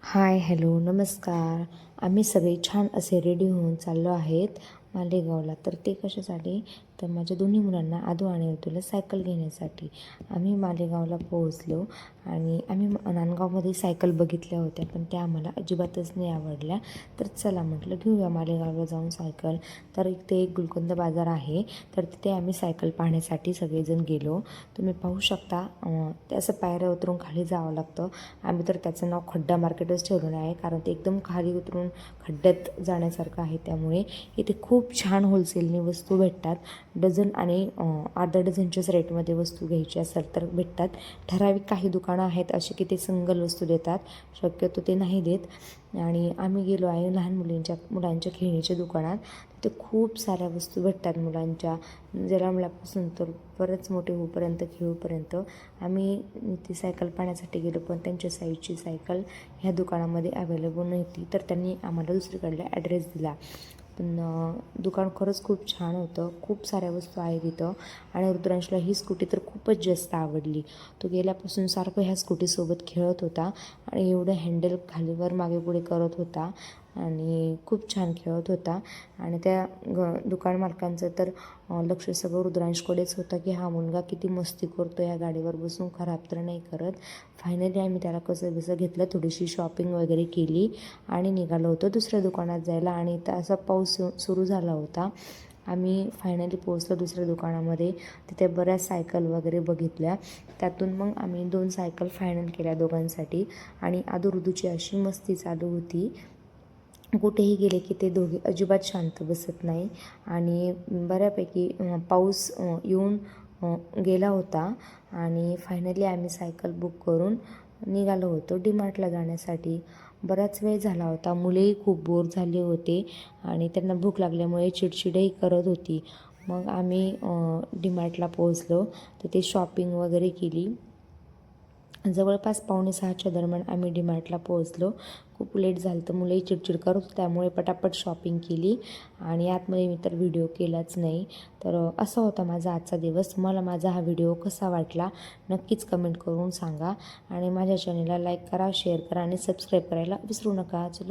हाय, hello, नमस्कार. आम्ही सगळे छान असे रेडी होऊन चाललो आहेत मालेगावला. तर ते कशासाठी? तर माझ्या दोन्ही मुलांना आदू आणि ऋतूला सायकल घेण्यासाठी. आम्ही मालेगावला पोहोचलो आणि आम्ही नांदगावमध्ये सायकल बघितल्या होत्या, पण त्या आम्हाला अजिबातच नाही आवडल्या. तर चला म्हटलं घेऊया मालेगावला जाऊन सायकल. तर इथे एक गुलकंद बाजार आहे, तर तिथे आम्ही सायकल पाहण्यासाठी सगळेजण गेलो. तुम्ही पाहू शकता, ते असं पायऱ्या उतरून खाली जावं लागतं. आम्ही तर त्याचं नाव खड्डा मार्केटच ठेवलेलं आहे, कारण ते एकदम खाली उतरून खड्ड्यात जाण्यासारखं आहे. त्यामुळे इथे खूप छान होलसेलनी वस्तू भेटतात. डझन आणि अर्धा डझनच्याच रेटमध्ये वस्तू घ्यायची असेल तर भेटतात. ठराविक काही दुकानं आहेत असे की ते सिंगल वस्तू देतात, शक्यतो ते नाही देत. आणि आम्ही गेलो आहे लहान मुलांच्या खेळणीच्या दुकानात. तिथे खूप साऱ्या वस्तू भेटतात मुलांच्या, जन्मल्यापासून तर बरंच मोठे होईपर्यंत, खेळूपर्यंत. आम्ही ती सायकल पाहण्यासाठी गेलो, पण त्यांच्या साईजची सायकल ह्या दुकानामध्ये अवेलेबल नव्हती. तर त्यांनी आम्हाला दुसरीकडला ॲड्रेस दिला. पण दुकान खरंच खूप छान होतं. खूप साऱ्या वस्तू आहेत तिथं. आणि रुद्रांशला ही स्कूटी तर खूपच जास्त आवडली. तो गेल्यापासून सारखं ह्या स्कूटीसोबत खेळत होता आणि एवढं हँडल खालीवर मागे पुढे करत होता आणि खूप छान खेळत होता. आणि त्या दुकान मालकांचं तर लक्ष सगळं रुद्रांशकडेच होतं की हा मुलगा किती मस्ती करतो, या गाडीवर बसून खराब तर नाही करत. फायनली आम्ही त्याला कसं बसं घेतलं, थोडीशी शॉपिंग वगैरे केली आणि निघालो होतो दुसऱ्या दुकानात जायला. आणि इथं असा पाऊस सुरू झाला होता. आम्ही फायनली पोहोचलो दुसऱ्या दुकानामध्ये. तिथे बऱ्याच सायकल वगैरे बघितल्या. त्यातून मग आम्ही 2 सायकल फायनल केल्या दोघांसाठी. आणि आदू-ऋतूची अशी मस्ती चालू होती, कुठेही गेले की ते दोघे अजिबात शांत बसत नाही. आणि बऱ्यापैकी पाऊस येऊन गेला होता. आणि फायनली आम्ही सायकल बुक करून निघालो होतो डीमार्टला जाण्यासाठी. बराच वेळ झाला होता. मुलेही खूप बोर झाले होते आणि त्यांना भूक लागल्यामुळे चिडचिडही करत होती. मग आम्ही डीमार्टला पोहोचलो. तिथे शॉपिंग वगैरे केली. जवळपास 5:45च्या दरम्यान आम्ही डीमार्टला पोहोचलो. खूप लेट झालं तर मुलंही चिडचिड करत होती, त्यामुळे पटापट शॉपिंग केली. आणि आतमध्ये मी तर व्हिडिओ केलाच नाही. तर असा होता माझा आजचा दिवस. तुम्हाला माझा हा व्हिडिओ कसा वाटला नक्कीच कमेंट करून सांगा. आणि माझ्या चॅनलला लाईक करा, शेअर करा आणि सबस्क्राईब करायला विसरू नका. चलो.